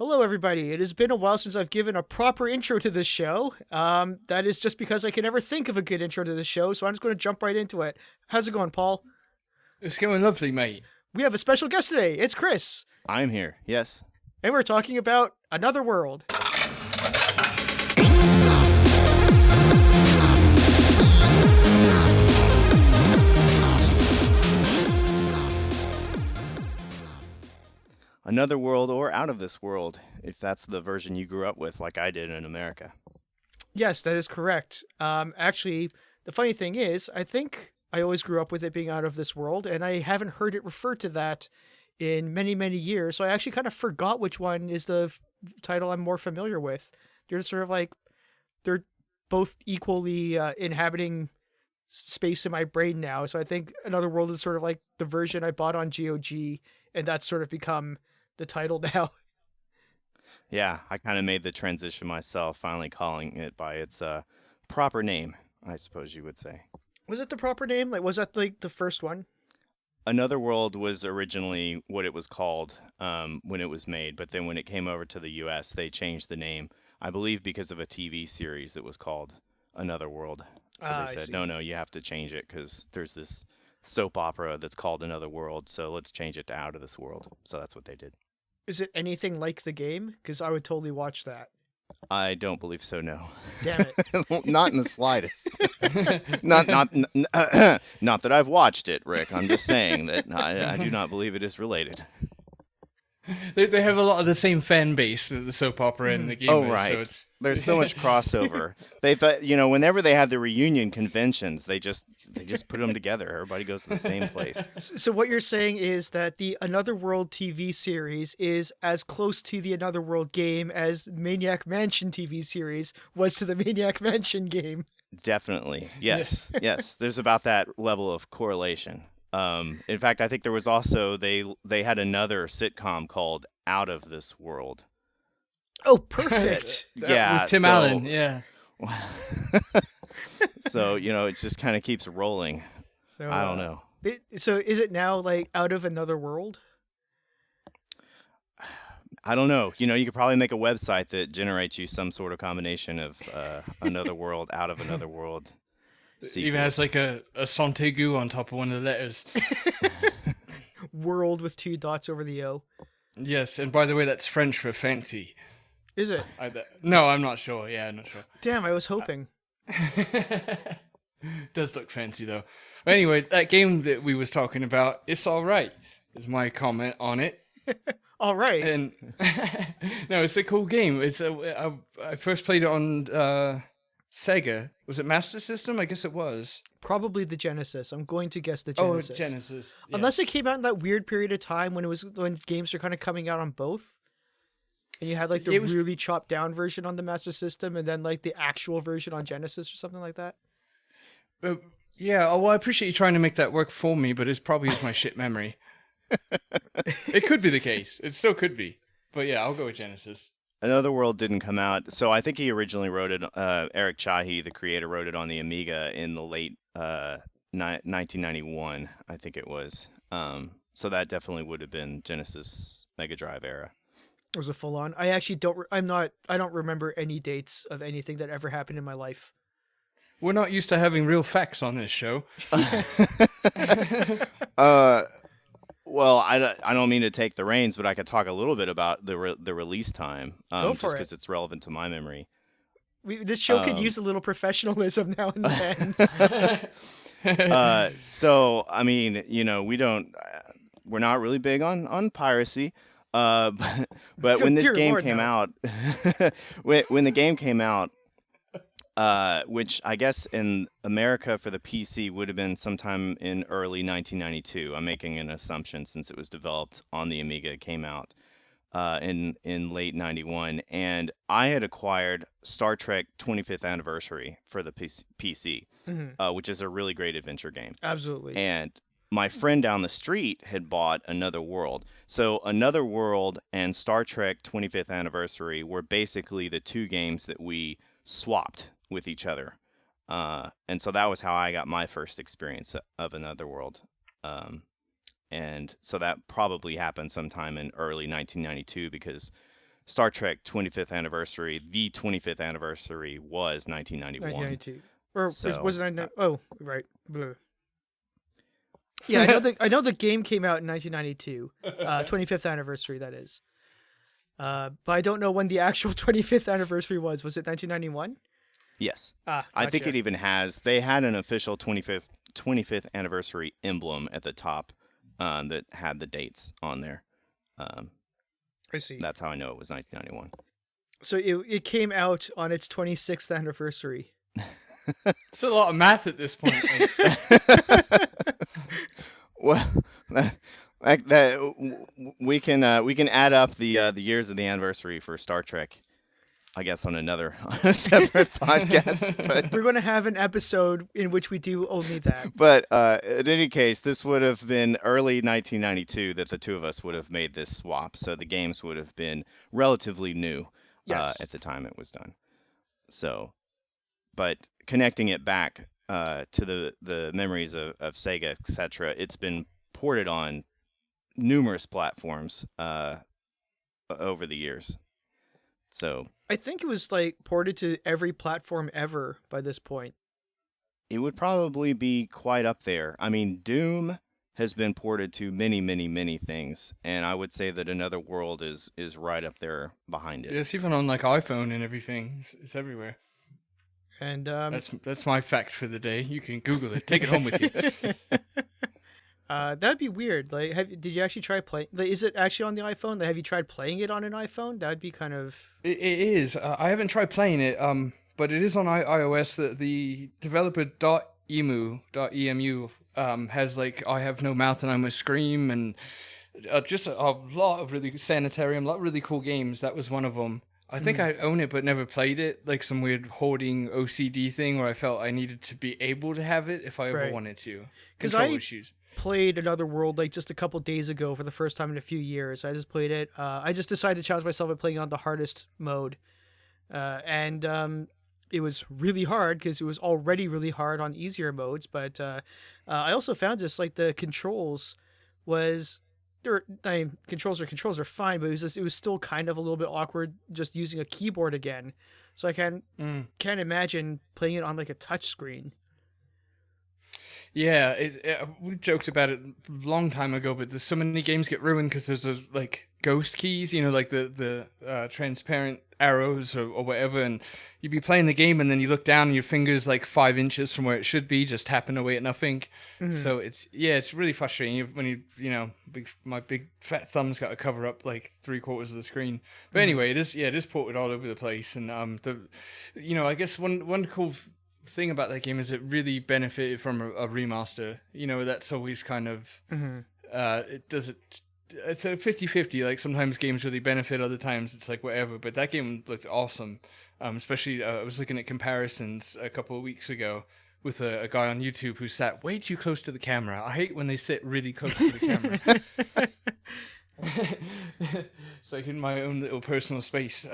Hello, everybody. It has been a while since I've given a proper intro to this show. That is just because I can never think of a good intro to this show, so I'm just going to jump right into it. How's it going, Paul? It's going lovely, mate. We have a special guest today. It's Chris, I'm here, yes. and we're talking about Another World. Another world or out of this world, if that's the version you grew up with, like I did in America. Yes, that is correct. Actually, the funny thing is, I think I always grew up with it being out of this world, and I haven't heard it referred to that in many, many years. So I actually kind of forgot which one is the title I'm more familiar with. They're sort of like they're both equally inhabiting space in my brain now. So I think Another World is sort of like the version I bought on GOG, and that's sort of become the title now. Yeah, I kind of made the transition myself, finally calling it by its proper name, I suppose you would say. Was it the proper name? Like, was that like the first one? Another World was originally what it was called when it was made, but then when it came over to the US, they changed the name, I believe because of a TV series that was called Another World. So Ah, they I said, see. no, you have to change it because there's this soap opera that's called Another World, so let's change it to Out of This World. So that's what they did. Is it anything like the game? Because I would totally watch that. I don't believe so, no. Damn it. Not in the slightest. Not that I've watched it, Rick. I'm just saying that I do not believe it is related. They have a lot of the same fan base that the soap opera and the game Oh, is, so right. it's There's so much crossover. They thought, whenever they have the reunion conventions, they just put them together. Everybody goes to the same place. So what you're saying is that the Another World TV series is as close to the Another World game as Maniac Mansion TV series was to the Maniac Mansion game. Definitely. yes. Yes. Yes. There's about that level of correlation. In fact, I think there was also they had another sitcom called Out of This World. Oh, perfect. That was Yeah, Tim so Allen, yeah. so, it just kind of keeps rolling. So, I don't know. so is it now like Out of Another World? I don't know. You could probably make a website that generates you some sort of combination of Another World, Out of Another World It even has sequels. like a Santegu on top of one of the letters. World with two dots over the O. Yes, and by the way, that's French for fancy. Is it? No, I'm not sure. Yeah, I'm not sure. Damn, I was hoping. Does look fancy though. But anyway, that game that we was talking about, it's all right. Is my comment on it. All right. And no, it's a cool game. I first played it on Sega. Was it Master System? I guess it was. Probably the Genesis. I'm going to guess the Oh, Genesis. Genesis. Unless it Yes. came out in that weird period of time when games are kind of coming out on both. And you had like the It was really chopped down version on the Master System and then like the actual version on Genesis or something like that. uh, yeah. Oh, well, I appreciate you trying to make that work for me, but it's probably just my shit memory. It could be the case. It still could be. But yeah, I'll go with Genesis. Another World didn't come out, so I think he originally wrote it. Eric Chahi, the creator, wrote it on the Amiga in the late 1991, I think it was. So that definitely would have been Genesis Mega Drive era. It was a full on. I actually don't. I don't remember any dates of anything that ever happened in my life. We're not used to having real facts on this show. Yes. uh, well, I don't mean to take the reins, but I could talk a little bit about the release time, Go just for it. because it's relevant to my memory. This show could Um, use a little professionalism now and then. so I mean, we're not really big on piracy. But when this Dear game Lord, came no. out, when the game came out, which I guess in America for the PC would have been sometime in early 1992. I'm making an assumption since it was developed on the Amiga, it came out in late 91, and I had acquired Star Trek 25th Anniversary for the PC, Mhm. which is a really great adventure game. Absolutely. And my friend down the street had bought Another World. So Another World and Star Trek 25th Anniversary were basically the two games that we swapped with each other. And so that was how I got my first experience of Another World. Um, and so that probably happened sometime in early 1992 because Star Trek 25th anniversary. The 25th anniversary was 1991. 1992. Or was So, it 99? Oh, right. Bleh. Yeah, I know the game came out in 1992. 25th anniversary, that is. But I don't know when the actual 25th anniversary was. Was it 1991? yes. Ah, I think it gotcha. even has, they had an official 25th anniversary emblem at the top that had the dates on there. Um, I see. that's how I know it was 1991. So it came out on its 26th anniversary. It's a lot of math at this point, mate. Well, like that, we can add up the years of the anniversary for Star Trek, I guess, on another on a separate podcast. But We're going to have an episode in which we do only that. but in any case, this would have been early 1992 that the two of us would have made this swap. So the games would have been relatively new Yes. at the time it was done. So, but connecting it back to the memories of Sega, etc., it's been ported on numerous platforms over the years. So I think it was like ported to every platform ever by this point. it would probably be quite up there. I mean, Doom has been ported to many, many, many things, and I would say that Another World is right up there behind it. Yeah, it's even on like iPhone and everything. It's everywhere. And That's my fact for the day. You can Google it. Take it home with you. that'd be weird. Like, did you actually try playing? Like, is it actually on the iPhone? Like, have you tried playing it on an iPhone? That'd be kind of. It is. I haven't tried playing it. But it is on iOS. The developer .emu has like I Have No Mouth and I Must Scream and just a lot of really Sanitarium, a lot of really cool games. That was one of them. I think I own it but never played it. Like some weird hoarding OCD thing where I felt I needed to be able to have it if I ever Right. wanted to. 'Cause Control I- issues. Played Another World like just a couple days ago for the first time in a few years. I just played it. I just decided to challenge myself by playing on the hardest mode, and it was really hard because it was already really hard on easier modes. But I also found just like the controls was. Controls are fine, but it was still kind of a little bit awkward just using a keyboard again. So I can't imagine playing it on like a touch screen. Yeah, we joked about it a long time ago, but there's so many games get ruined because there's like ghost keys, like the transparent arrows or whatever, and you'd be playing the game and then you look down and your finger's like 5 inches from where it should be, just tapping away at nothing. So it's really frustrating when my big fat thumb's got to cover up like 3/4 of the screen. But anyway, it is ported all over the place, and I guess one cool thing about that game is it really benefited from a remaster. That's always kind of it's a 50-50. Like sometimes games really benefit, other times it's like whatever, but that game looked awesome. Especially I was looking at comparisons a couple of weeks ago with a guy on YouTube who sat way too close to the camera. I hate when they sit really close to the camera. It's like in my own little personal space.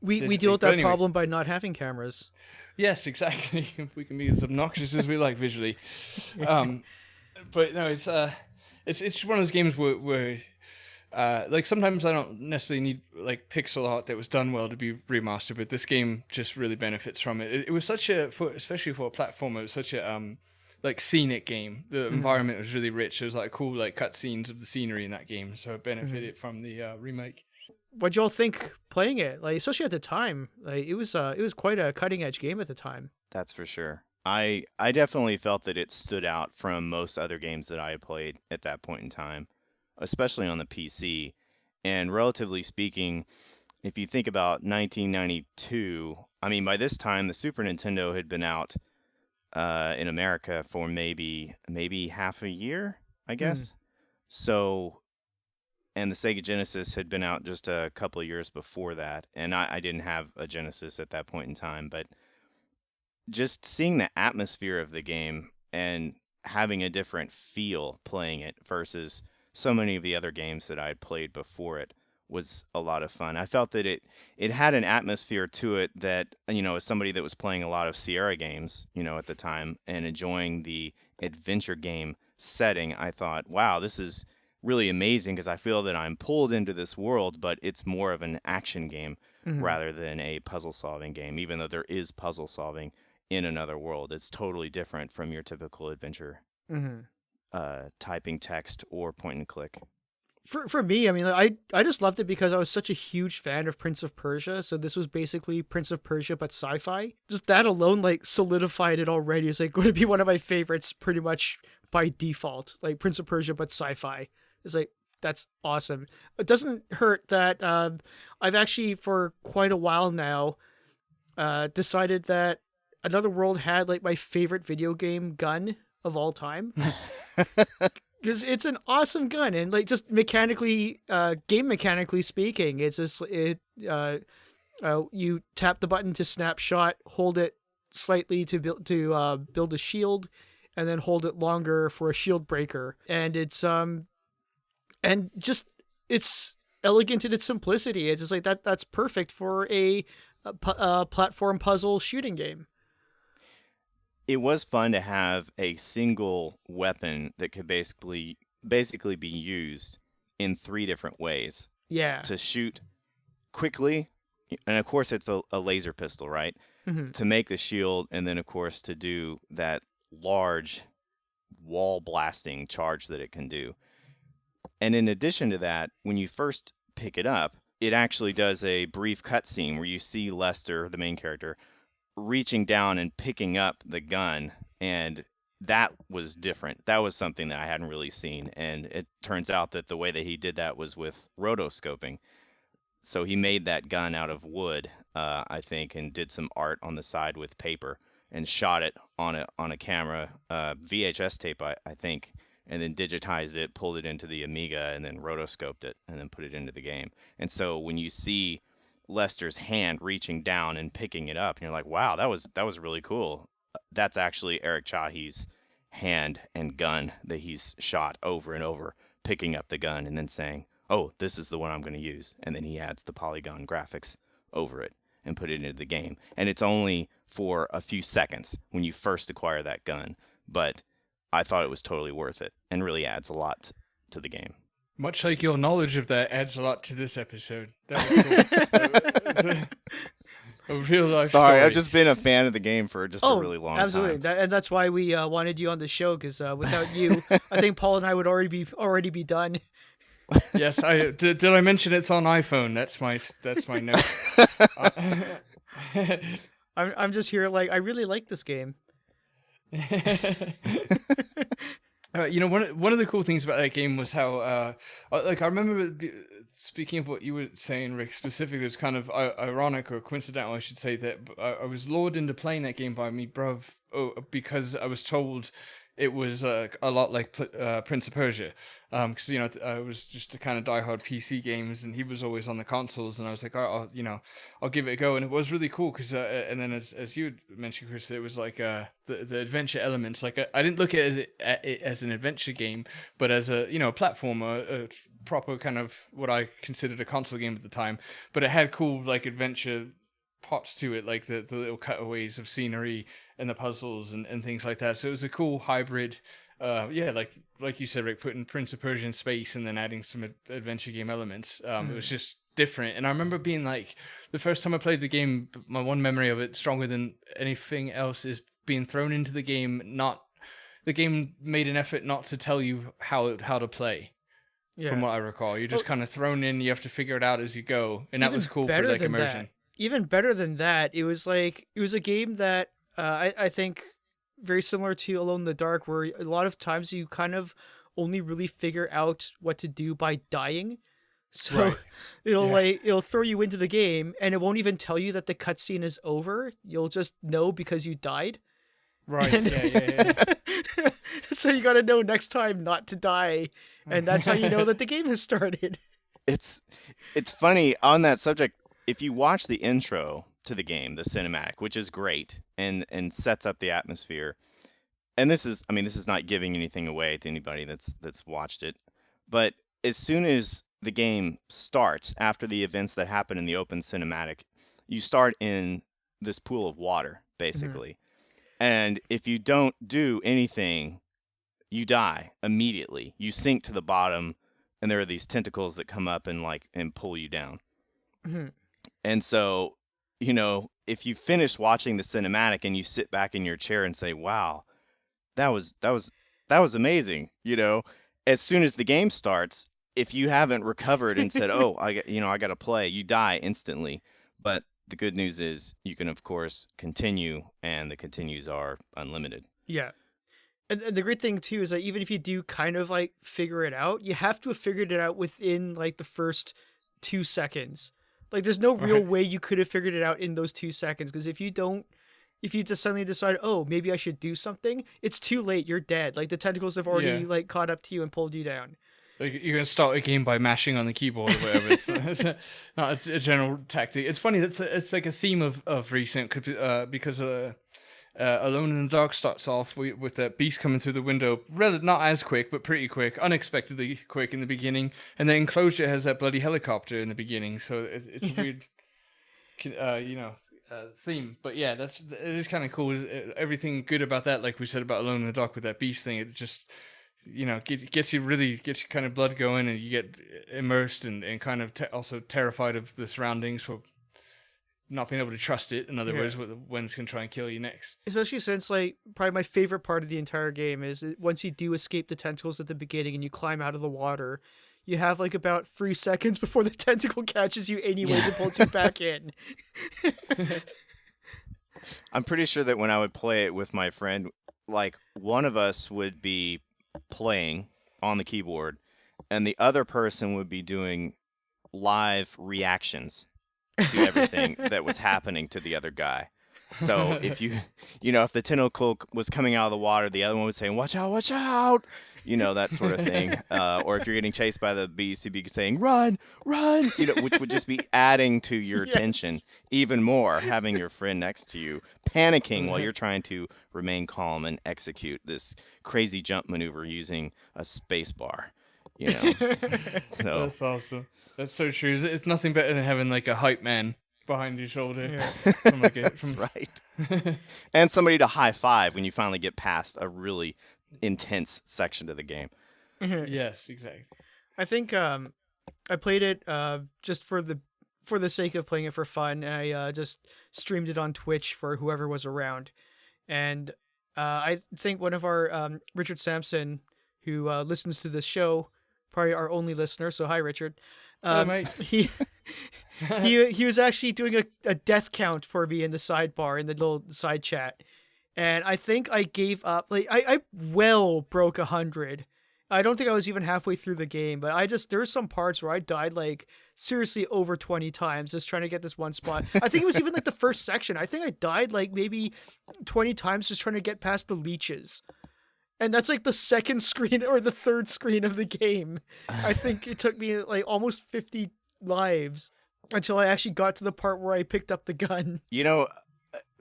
We deal with that problem by not having cameras. Yes, exactly. We can be as obnoxious as we like visually. But no, it's just one of those games where like sometimes I don't necessarily need like pixel art that was done well to be remastered, but this game just really benefits from it. It was especially for a platformer, it was such a like scenic game. The environment was really rich. There was like cool like cutscenes of the scenery in that game, so it benefited from the remake. What'd y'all think playing it? Like, especially at the time, like it was quite a cutting edge game at the time. That's for sure. I definitely felt that it stood out from most other games that I had played at that point in time, especially on the PC. And relatively speaking, if you think about 1992, I mean, by this time the Super Nintendo had been out in America for maybe half a year, I guess. So, and the Sega Genesis had been out just a couple of years before that, and I didn't have a Genesis at that point in time, but just seeing the atmosphere of the game and having a different feel playing it versus so many of the other games that I had played before it was a lot of fun. I felt that it had an atmosphere to it that, as somebody that was playing a lot of Sierra games, at the time and enjoying the adventure game setting, I thought, wow, this is really amazing because I feel that I'm pulled into this world, but it's more of an action game Hmm. rather than a puzzle solving game, even though there is puzzle solving in another world. It's totally different from your typical adventure Hmm. typing text or point and click. For me, I mean, I just loved it because I was such a huge fan of Prince of Persia. So this was basically Prince of Persia but sci-fi. Just that alone like solidified it already. It's like going to be one of my favorites pretty much by default. Like Prince of Persia but sci-fi. It's like that's awesome. It doesn't hurt that I've actually for quite a while now decided that Another World had like my favorite video game gun of all time because it's an awesome gun and like just mechanically game mechanically speaking it's just you tap the button to snapshot, hold it slightly to build a shield, and then hold it longer for a shield breaker, and and just it's elegant in its simplicity. It's just like that's perfect for a platform puzzle shooting game. It was fun to have a single weapon that could basically be used in three different ways Yeah. to shoot quickly, and of course it's a laser pistol, right? Hmm. To make the shield, and then of course to do that large wall blasting charge that it can do. And in addition to that, when you first pick it up, it actually does a brief cutscene where you see Lester, the main character, reaching down and picking up the gun, and that was different. That was something that I hadn't really seen, and it turns out that the way that he did that was with rotoscoping. So he made that gun out of wood, I think, and did some art on the side with paper and shot it on a camera, VHS tape, I think, and then digitized it, pulled it into the Amiga, and then rotoscoped it, and then put it into the game. And so when you see Lester's hand reaching down and picking it up, and you're like, wow, that was really cool. That's actually Eric Chahi's hand and gun that he's shot over and over, picking up the gun and then saying, oh, this is the one I'm going to use. And then he adds the polygon graphics over it and put it into the game. And it's only for a few seconds when you first acquire that gun, but I thought it was totally worth it and really adds a lot to the game. Much like your knowledge of that adds a lot to this episode. That was cool. A real life Sorry, story. I've just been a fan of the game for just a really long absolutely. time. And that's why we wanted you on the show because without you, I think Paul and I would already be done. Yes, I did. I mention it's on iPhone? That's my note. I'm just here like I really like this game. One of the cool things about that game was how, like, I remember speaking of what you were saying, Rick. Specifically, it was kind of ironic or coincidental, I should say, that I was lured into playing that game by me bruv, because I was told it was a lot like Prince of Persia, because I was just a kind of diehard PC games, and he was always on the consoles, and I was like, I'll give it a go, and it was really cool because, and then as you mentioned, Chris, it was like the adventure elements. Like I didn't look at it as an adventure game, but as a platformer, a proper kind of what I considered a console game at the time. But it had cool like adventure parts to it, like the little cutaways of scenery and the puzzles and things like that. So it was a cool hybrid. Like you said, Rick, putting Prince of Persia in space and then adding some adventure game elements. It was just different. And I remember being like, the first time I played the game, my one memory of it, stronger than anything else, is being thrown into the game. The game made an effort not to tell you how to play. Yeah. From what I recall, you're just kind of thrown in. You have to figure it out as you go, and that was cool for better like than immersion. that. Even better than that, it was a game that I think very similar to Alone in the Dark, where a lot of times you kind of only really figure out what to do by dying. So Right. it'll throw you into the game, and it won't even tell you that the cutscene is over. You'll just know because you died. Right. And- Yeah. So you got to know next time not to die, and that's how you know that the game has started. It's funny on that subject. If you watch the intro to the game, the cinematic, which is great and sets up the atmosphere, and this is not giving anything away to anybody that's watched it, but as soon as the game starts, after the events that happen in the open cinematic, you start in this pool of water, basically. And if you don't do anything, you die immediately. You sink to the bottom and there are these tentacles that come up and pull you down. Mhm. And so, if you finish watching the cinematic and you sit back in your chair and say, "Wow, that was amazing," as soon as the game starts, if you haven't recovered and said, "Oh, I got to play," you die instantly. But the good news is you can of course continue, and the continues are unlimited. Yeah. And the great thing too is that even if you do kind of like figure it out, you have to have figured it out within like the first 2 seconds. Like there's no real Right. way you could have figured it out in those 2 seconds, because if you just suddenly decide, oh, maybe I should do something, it's too late. You're dead. Like the tentacles have Yeah. already like caught up to you and pulled you down. Like you're gonna start a game by mashing on the keyboard or whatever. It's not a general tactic. It's funny. It's like a theme of recent because Alone in the Dark starts off with that beast coming through the window, not as quick but pretty quick, unexpectedly quick in the beginning, and then Enclosure has that bloody helicopter in the beginning. So it's a weird, theme. But yeah, it is kind of cool. Everything good about that, like we said about Alone in the Dark with that beast thing, it just gets you kind of blood going, and you get immersed and kind of also terrified of the surroundings for not being able to trust it. In other Yeah. words, when it's gonna try and kill you next. Especially since like probably my favorite part of the entire game is once you do escape the tentacles at the beginning and you climb out of the water, you have like about 3 seconds before the tentacle catches you anyways and pulls you back in. I'm pretty sure that when I would play it with my friend, like one of us would be playing on the keyboard and the other person would be doing live reactions to everything that was happening to the other guy. So if if the tentacle was coming out of the water, the other one was saying, watch out," that sort of thing. Or if you're getting chased by the beast, he'd be saying, "Run, run," which would just be adding to your tension Yes. even more, having your friend next to you panicking while you're trying to remain calm and execute this crazy jump maneuver using a space bar, you know. So, That's awesome. That's so true. It's nothing better than having like a hype man behind your shoulder Yeah. from like a that's from. right. And somebody to high five when you finally get past a really intense section of the game. Yes, exactly. I think I played it just for the sake of playing it for fun, and I just streamed it on Twitch for whoever was around. And I think one of our Richard Sampson, who listens to this show, probably our only listener. So hi, Richard. Hello, mate. He he was actually doing a death count for me in the sidebar in the little side chat, and I think I gave up. Like I well broke 100. I don't think I was even halfway through the game, but there's some parts where I died like seriously over 20 times just trying to get this one spot. I think it was even like the first section. I think I died like maybe 20 times just trying to get past the leeches. And that's like the second screen or the third screen of the game. I think it took me like almost 50 lives until I actually got to the part where I picked up the gun. You know,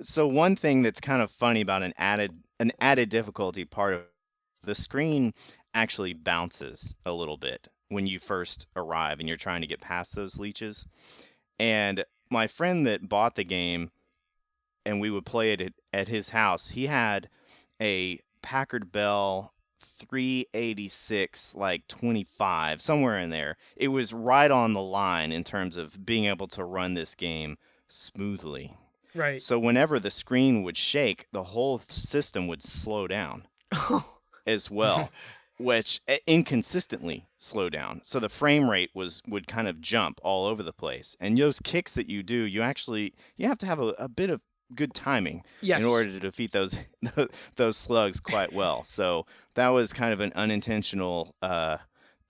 so one thing that's kind of funny about an added difficulty part of the screen actually bounces a little bit when you first arrive and you're trying to get past those leeches. And my friend that bought the game and we would play it at his house, he had a Packard Bell 386 like 25 somewhere in there. It was right on the line in terms of being able to run this game smoothly. Right. So whenever the screen would shake, the whole system would slow down as well, which inconsistently slow down. So the frame rate would kind of jump all over the place. And those kicks that you do, you have to have a bit of good timing in Yes. order to defeat those those slugs quite well. So that was kind of an unintentional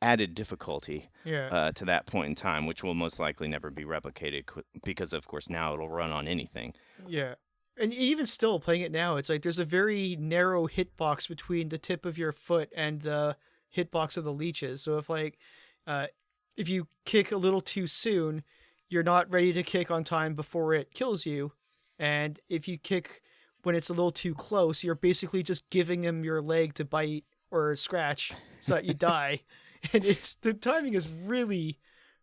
added difficulty Yeah. to that point in time, which will most likely never be replicated because, of course, now it'll run on anything. Yeah. And even still playing it now, it's like there's a very narrow hitbox between the tip of your foot and the hitbox of the leeches. So if you kick a little too soon, you're not ready to kick on time before it kills you. And if you kick when it's a little too close, you're basically just giving him your leg to bite or scratch so that you die. And the timing is really,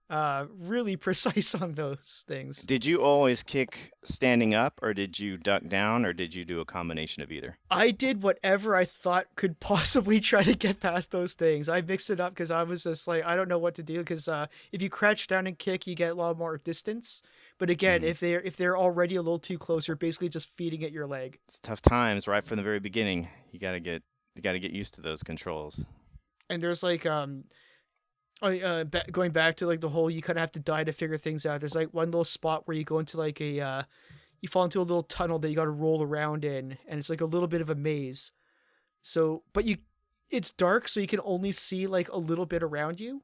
really precise on those things. Did you always kick standing up, or did you duck down, or did you do a combination of either? I did whatever I thought could possibly try to get past those things. I mixed it up because I was just like, I don't know what to do. Because if you crouch down and kick, you get a lot more distance. But again, Hmm. if they're already a little too close, you're basically just feeding at your leg. It's tough times right from the very beginning. You gotta get used to those controls. And there's like going back to like the whole you kind of have to die to figure things out. There's like one little spot where you go into like a you fall into a little tunnel that you got to roll around in, and it's like a little bit of a maze. So, but it's dark, so you can only see like a little bit around you.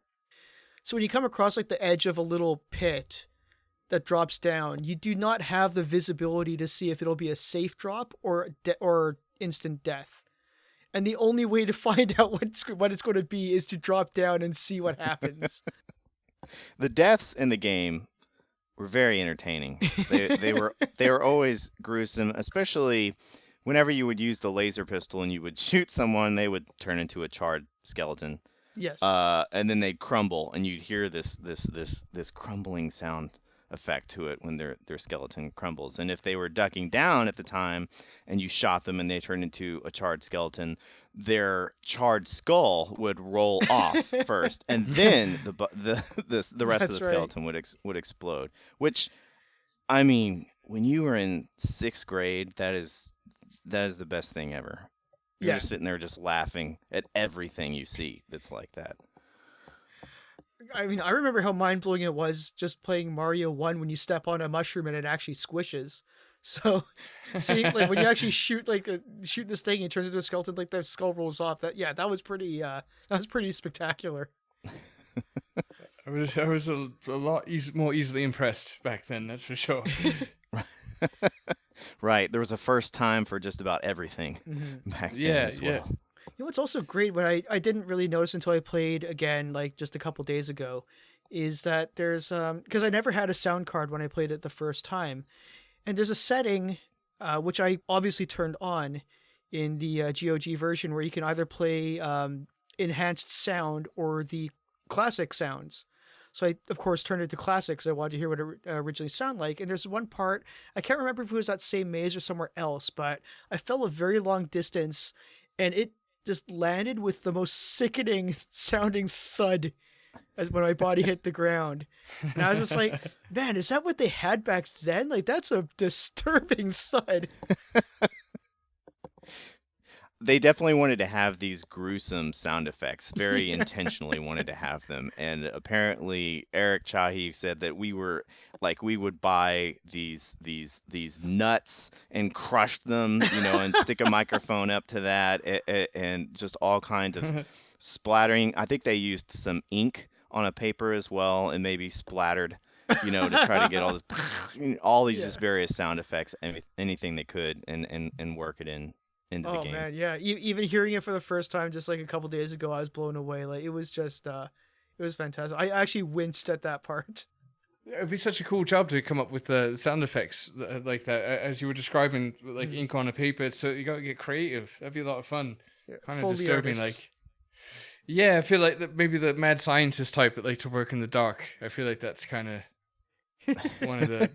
So when you come across like the edge of a little pit that drops down, you do not have the visibility to see if it'll be a safe drop or instant death. And the only way to find out what it's going to be is to drop down and see what happens. The deaths in the game were very entertaining. They were always gruesome, especially whenever you would use the laser pistol and you would shoot someone, they would turn into a charred skeleton. Yes. And then they'd crumble, and you'd hear this crumbling sound effect to it when their skeleton crumbles. And if they were ducking down at the time, and you shot them and they turned into a charred skeleton, their charred skull would roll off first, and then the rest of That's the right. skeleton would explode. Which, I mean, when you were in sixth grade, that is the best thing ever. You're Yeah. just sitting there just laughing at everything you see that's like that. I mean, I remember how mind blowing it was just playing Mario 1 when you step on a mushroom and it actually squishes. So, seeing like when you actually shoot this thing and it turns into a skeleton, like the skull rolls off. That was pretty spectacular. I was a lot more easily impressed back then. That's for sure. Right. There was a first time for just about everything Hmm. back then Yeah, as yeah. well. You know what's also great, what I didn't really notice until I played again, like just a couple days ago, is that there's because I never had a sound card when I played it the first time, and there's a setting which I obviously turned on in the GOG version where you can either play enhanced sound or the classic sounds. So I, of course, turned it to classics. I wanted to hear what it originally sounded like. And there's one part, I can't remember if it was that same maze or somewhere else, but I fell a very long distance and it just landed with the most sickening sounding thud as when my body hit the ground. And I was just like, man, is that what they had back then? Like, that's a disturbing thud. They definitely wanted to have these gruesome sound effects, very intentionally wanted to have them. And apparently Eric Chahi said that we would buy these nuts and crush them, and stick a microphone up to that, and just all kinds of splattering. I think they used some ink on a paper as well and maybe splattered, to try to get all this all these Yeah. just various sound effects, anything they could, and work it into the Oh game. man, yeah. Even hearing it for the first time, just like a couple days ago, I was blown away. Like it was just, it was fantastic. I actually winced at that part. It'd be such a cool job to come up with sound effects like that, as you were describing, like Mhm. ink on a paper. So you got to get creative. That'd be a lot of fun. Yeah, Kind of Foley disturbing, artists. like. Yeah, I feel like maybe the mad scientist type that like to work in the dark. I feel like that's kind of one of the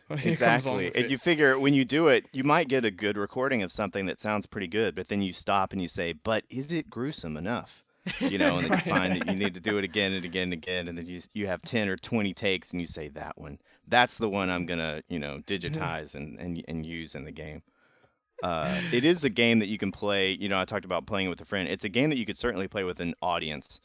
when it comes along Exactly. with And it. you figure when you do it, you might get a good recording of something that sounds pretty good, but then you stop and you say, but is it gruesome enough? And then you find that you need to do it again and again and again, and then you have 10 or 20 takes and you say that one. That's the one I'm gonna, digitize and use in the game. It is a game that you can play, I talked about playing it with a friend. It's a game that you could certainly play with an audience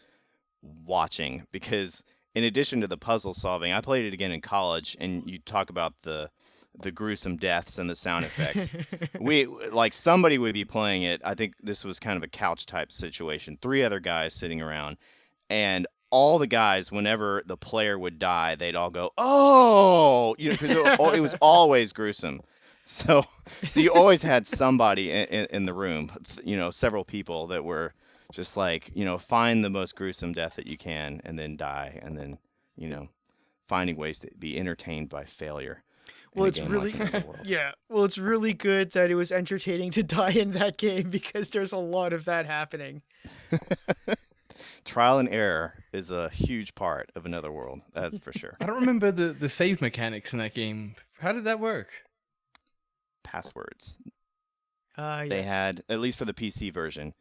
watching, because in addition to the puzzle solving, I played it again in college, and you talk about the gruesome deaths and the sound effects. We like somebody would be playing it. I think this was kind of a couch type situation. Three other guys sitting around, and all the guys, whenever the player would die, they'd all go, "Oh," because it was always gruesome. So, so you always had somebody in the room, several people that were just like, find the most gruesome death that you can and then die, and then, you know, finding ways to be entertained by failure in Well, a it's game like really, Underworld. yeah. Well, it's really good that it was entertaining to die in that game because there's a lot of that happening. Trial and error is a huge part of Another World. That's for sure. I don't remember the save mechanics in that game. How did that work? Passwords. They Yes. had, at least for the PC version.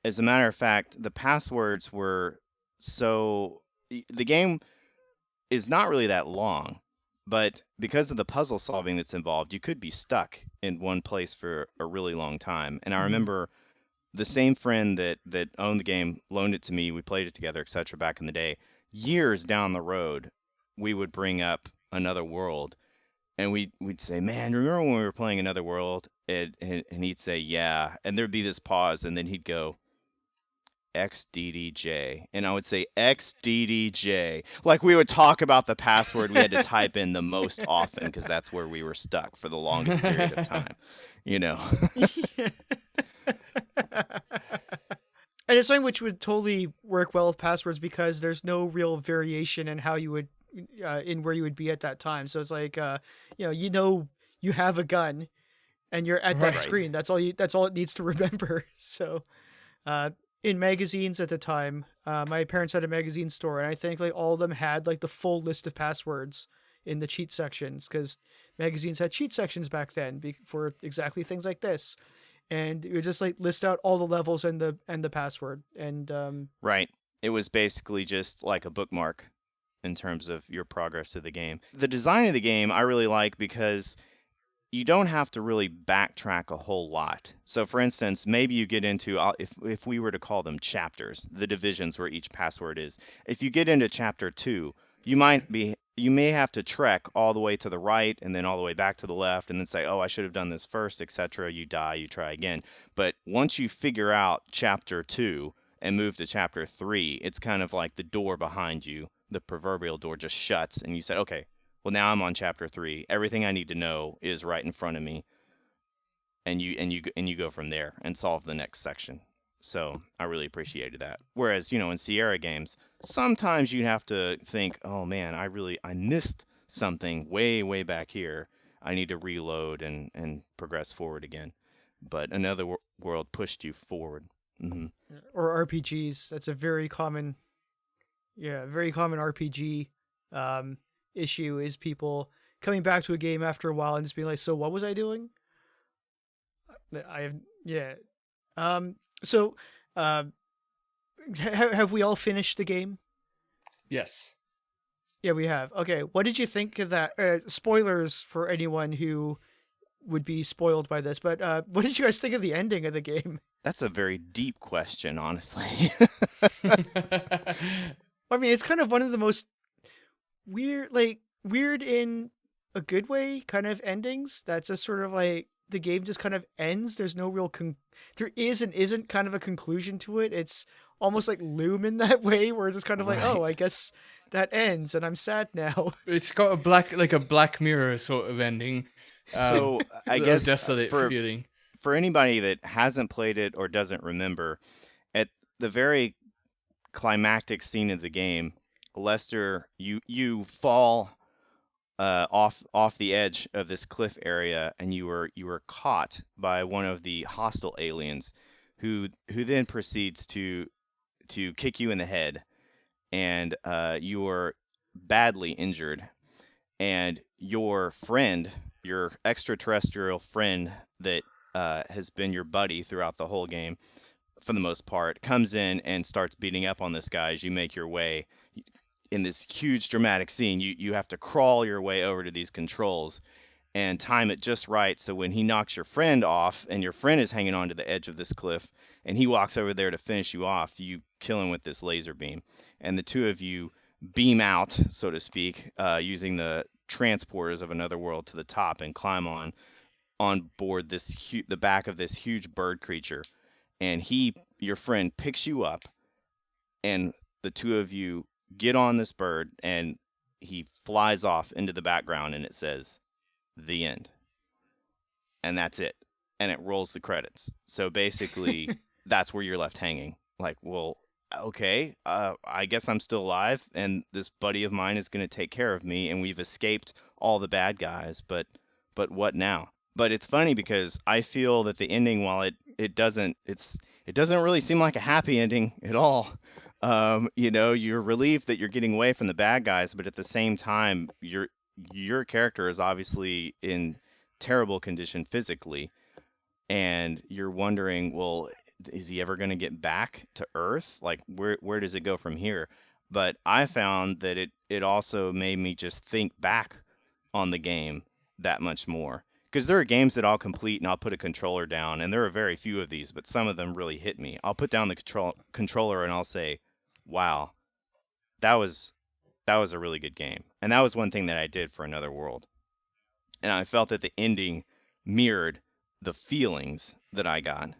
As a matter of fact, the passwords were so. The game is not really that long, but because of the puzzle solving that's involved, you could be stuck in one place for a really long time. And I Mhm. remember the same friend that owned the game loaned it to me. We played it together, etc. Back in the day. Years down the road, we would bring up Another World, and we'd say, "Man, remember when we were playing Another World?" And he'd say, "Yeah," and there'd be this pause, and then he'd go, XDDJ. And I would say XDDJ. Like we would talk about the password we had to type in the most often because that's where we were stuck for the longest period of time, you know. And it's something which would totally work well with passwords because there's no real variation in how you would, in where you would be at that time. So it's like, you have a gun and you're at that Right. Right. screen. That's all you. That's all it needs to remember. So, uh, in magazines at the time, my parents had a magazine store, and I think like all of them had like the full list of passwords in the cheat sections because magazines had cheat sections back then for exactly things like this, and it would just like list out all the levels and the password, and Right. It was basically just like a bookmark in terms of your progress to the game. The design of the game I really like because you don't have to really backtrack a whole lot. So, for instance, maybe you get into if we were to call them chapters, the divisions where each password is. If you get into chapter 2, you may have to trek all the way to the right and then all the way back to the left and then say, "Oh, I should have done this first," etc. You die, you try again. But once you figure out chapter 2 and move to chapter 3, it's kind of like the door behind you, the proverbial door just shuts and you said, "Okay, well, now I'm on chapter 3. Everything I need to know is right in front of me, and you go from there and solve the next section." So I really appreciated that. Whereas, in Sierra games, sometimes you have to think, "Oh man, I missed something way back here. I need to reload and progress forward again." But Another World pushed you forward. Hmm. or RPGs. That's a very common, yeah, very common RPG um, issue is people coming back to a game after a while and just being like, "So what was I doing?" I have, yeah. Um, so, uh, have we all finished the game? Yes. Yeah, we have. Okay, what did you think of that? Spoilers for anyone who would be spoiled by this, but what did you guys think of the ending of the game? That's a very deep question, honestly. I mean, it's kind of one of the most weird in a good way kind of endings. That's just sort of like the game just kind of ends. There's no real there is and isn't kind of a conclusion to it. It's almost like Loom in that way, where it's just kind of like, oh, Right. I guess that ends, and I'm sad now. It's got like a Black Mirror sort of ending, So a I little guess desolate feeling. for anybody that hasn't played it or doesn't remember, at the very climactic scene of the game, Lester, you fall off the edge of this cliff area, and you were caught by one of the hostile aliens, who then proceeds to kick you in the head, and you were badly injured, and your friend, your extraterrestrial friend that has been your buddy throughout the whole game for the most part, comes in and starts beating up on this guy as you make your way in this huge dramatic scene. You have to crawl your way over to these controls and time it just right so when he knocks your friend off and your friend is hanging onto the edge of this cliff and he walks over there to finish you off, you kill him with this laser beam. And the two of you beam out, so to speak, using the transporters of Another World to the top and climb on board the back of this huge bird creature. And your friend, picks you up, and the two of you get on this bird, and he flies off into the background, and it says, "The end." And that's it. And it rolls the credits. So basically, that's where you're left hanging. Like, well, okay, I guess I'm still alive, and this buddy of mine is going to take care of me, and we've escaped all the bad guys, but what now? But it's funny because I feel that the ending, while it doesn't really seem like a happy ending at all. You're relieved that you're getting away from the bad guys, but at the same time, your character is obviously in terrible condition physically, and you're wondering, well, is he ever going to get back to Earth? Like, where does it go from here? But I found that it also made me just think back on the game that much more. Because there are games that I'll complete and I'll put a controller down, and there are very few of these, but some of them really hit me. I'll put down the controller and I'll say, "Wow, that was that was a really good game." And that was one thing that I did for Another World. And I felt that the ending mirrored the feelings that I got,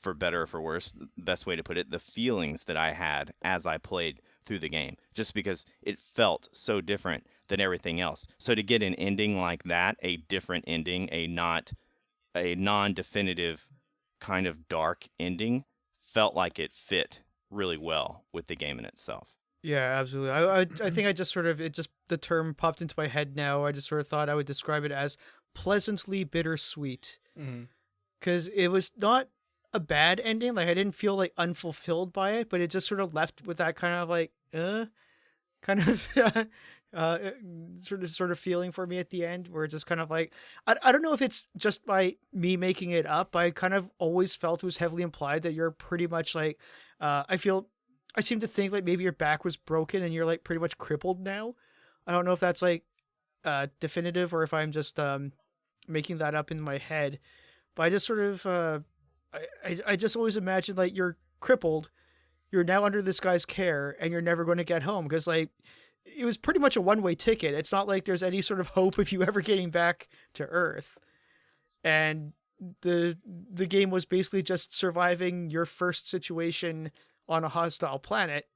for better or for worse, the best way to put it, the feelings that I had as I played through the game, just because it felt so different than everything else. So to get an ending like that, a different ending, a non-definitive kind of dark ending, felt like it fit really well with the game in itself. Yeah, absolutely. I think I just sort of it just the term popped into my head now. I just sort of thought I would describe it as pleasantly bittersweet Mhm. because it was not a bad ending. Like I didn't feel like unfulfilled by it, but it just sort of left with that kind of like kind of uh sort of feeling for me at the end, where it's just kind of like I don't know if it's just by me making it up. I kind of always felt it was heavily implied that you're pretty much like I seem to think like maybe your back was broken and you're like pretty much crippled now. I don't know if that's like definitive or if I'm just making that up in my head. But I just sort of I just always imagined like you're crippled, you're now under this guy's care, and you're never going to get home because like it was pretty much a one-way ticket. It's not like there's any sort of hope of you ever getting back to Earth. And the game was basically just surviving your first situation on a hostile planet,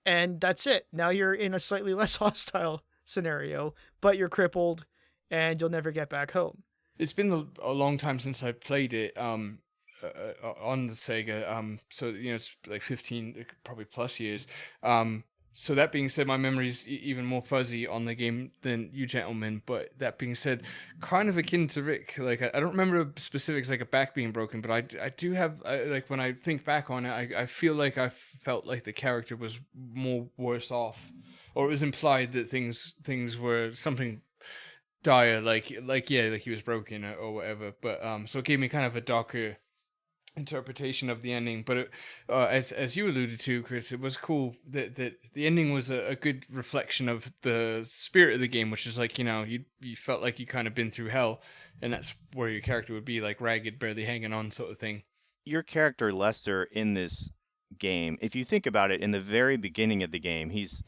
and that's it. Now you're in a slightly less hostile scenario, but you're crippled and you'll never get back home. It's been a long time since I played it on the Sega. So it's like 15, probably plus years. So that being said, my memory's even more fuzzy on the game than you gentlemen. But that being said, kind of akin to Rick. Like I don't remember specifics like a back being broken, but I do have like when I think back on it, I feel like I felt like the character was more worse off, or it was implied that things were something dire, like yeah, like he was broken or whatever. But so it gave me kind of a darker interpretation of the ending. But as you alluded to, Chris, it was cool that the ending was a good reflection of the spirit of the game, which is like you felt like you kind of been through hell, and that's where your character would be, like ragged, barely hanging on, sort of thing. Your character Lester in this game, if you think about it, in the very beginning of the game, he's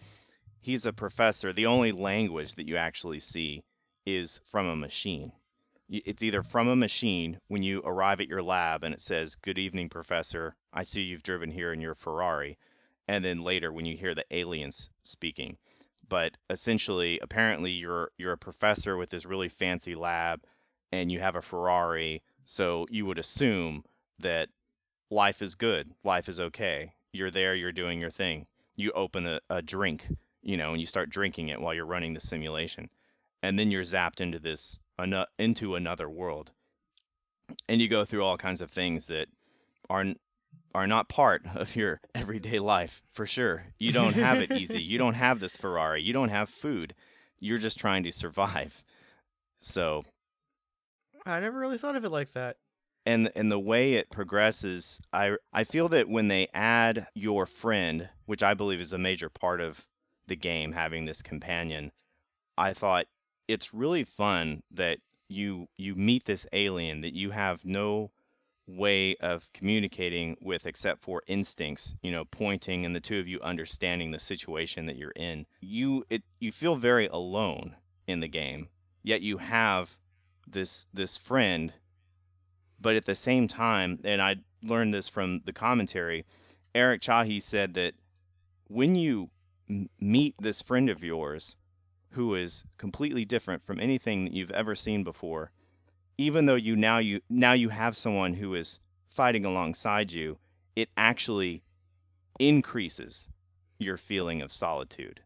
a professor. The only language that you actually see is from a machine. It's either from a machine when you arrive at your lab and it says, "Good evening, professor. I see you've driven here in your Ferrari." And then later when you hear the aliens speaking. But essentially, apparently you're a professor with this really fancy lab and you have a Ferrari, so you would assume that life is good, life is okay. You're there, you're doing your thing. You open a drink, and you start drinking it while you're running the simulation. And then you're zapped into into another world. And you go through all kinds of things that are are not part of your everyday life, for sure. You don't have it easy. You don't have this Ferrari. You don't have food. You're just trying to survive. So, I never really thought of it like that. and the way it progresses, I feel that when they add your friend, which I believe is a major part of the game, having this companion, I thought it's really fun that you meet this alien that you have no way of communicating with except for instincts, pointing and the two of you understanding the situation that you're in. You feel very alone in the game, yet you have this friend, but at the same time, and I learned this from the commentary, Eric Chahi said that when you meet this friend of yours who is completely different from anything that you've ever seen before, even though you have someone who is fighting alongside you, it actually increases your feeling of solitude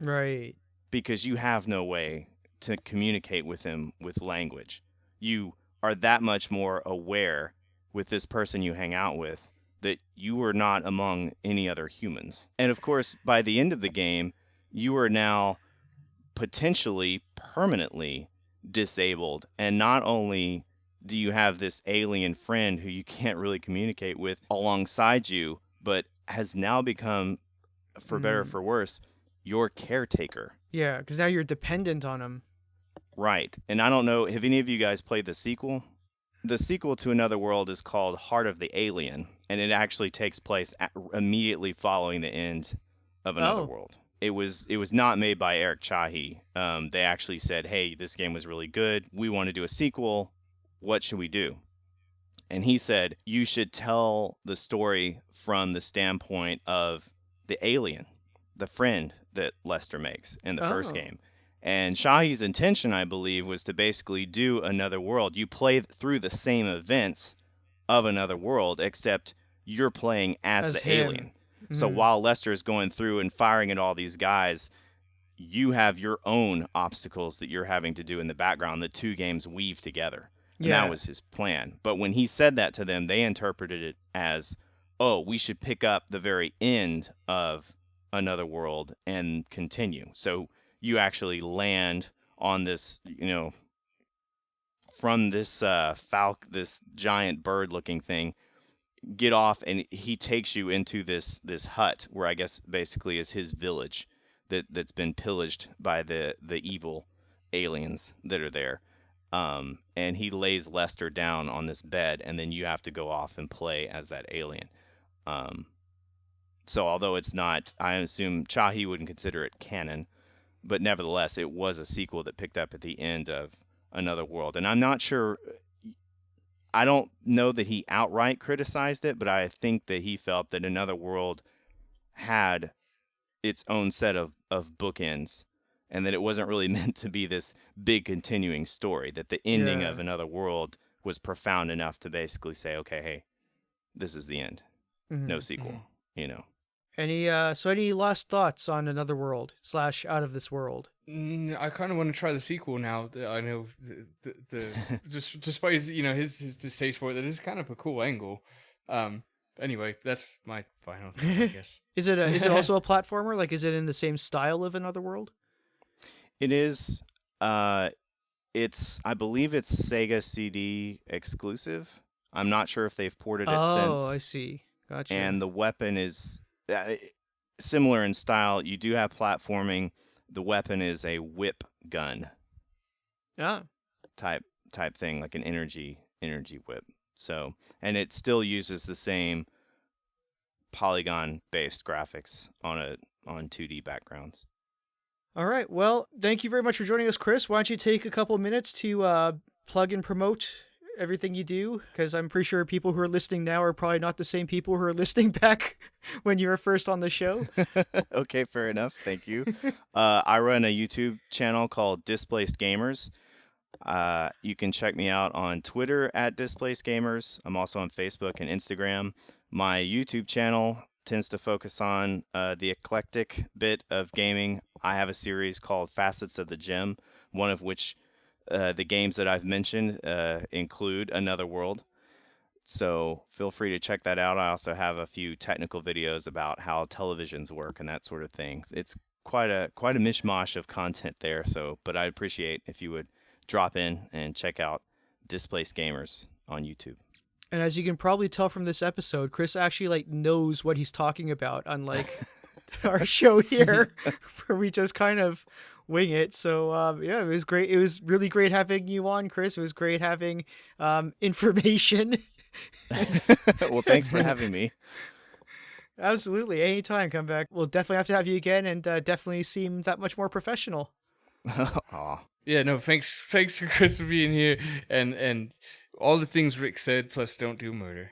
Right. because you have no way to communicate with him with language. You are that much more aware with this person you hang out with that you were not among any other humans. And of course, by the end of the game, you are now potentially permanently disabled. And not only do you have this alien friend who you can't really communicate with alongside you, but has now become, for better or Mm. for worse, your caretaker. Yeah, because now you're dependent on him. Right. And I don't know, have any of you guys played the sequel? The sequel to Another World is called Heart of the Alien, and it actually takes place immediately following the end of Another Oh, World. It was not made by Eric Chahi. They actually said, "Hey, this game was really good. We want to do a sequel. What should we do?" And he said, "You should tell the story from the standpoint of the alien, the friend that Lester makes in the first oh, game." And Shahi's intention, I believe, was to basically do Another World. You play through the same events of Another World, except you're playing as as the him. alien. So Mm. while Lester is going through and firing at all these guys, you have your own obstacles that you're having to do in the background. The two games weave together. And that Yeah. was his plan. But when he said that to them, they interpreted it as, oh, we should pick up the very end of Another World and continue. So you actually land on this, from this this giant bird looking thing, get off, and he takes you into this hut where I guess basically is his village that's been pillaged by the evil aliens that are there. And he lays Lester down on this bed, and then you have to go off and play as that alien. Um, so although it's not, I assume Chahi wouldn't consider it canon, but nevertheless, it was a sequel that picked up at the end of Another World. And I'm not sure, I don't know that he outright criticized it, but I think that he felt that Another World had its own set of bookends, and that it wasn't really meant to be this big continuing story, that the ending Yeah. of Another World was profound enough to basically say, okay, hey, this is the end. No Hmm. sequel, Mhm. you know. Any last thoughts on Another World / Out of This World? I kind of want to try the sequel now. That I know the just despite his distaste for it, that is kind of a cool angle. Um. Anyway, that's my final thought, I guess. Is it also a platformer? Like, is it in the same style of Another World? It is, uh, I believe it's Sega CD exclusive. I'm not sure if they've ported it Oh, since. I see. Gotcha. And the weapon is uh, similar in style. You do have platforming. The weapon is a whip gun Ah. type type thing, like an energy whip. So, and it still uses the same polygon based graphics on 2D backgrounds. All right. Well, thank you very much for joining us, Chris. Why don't you take a couple of minutes to plug and promote everything you do? Because I'm pretty sure people who are listening now are probably not the same people who are listening back when you were first on the show. Okay, fair enough. Thank you. I run a YouTube channel called Displaced Gamers. You can check me out on Twitter at Displaced Gamers. I'm also on Facebook and Instagram. My YouTube channel tends to focus on the eclectic bit of gaming. I have a series called Facets of the Gem, one of which the games that I've mentioned include Another World. So feel free to check that out. I also have a few technical videos about how televisions work and that sort of thing. It's quite a mishmash of content there. So, but I'd appreciate if you would drop in and check out Displaced Gamers on YouTube. And as you can probably tell from this episode, Chris actually like knows what he's talking about, unlike our show here, where we just kind of wing it. So yeah, it was great. It was really great having you on, Chris. It was great having information. Well, thanks for having me. Absolutely, anytime, come back. We'll definitely have to have you again, and definitely seem that much more professional. Aw. Yeah, no, thanks for Chris for being here and all the things Rick said. Plus, don't do murder.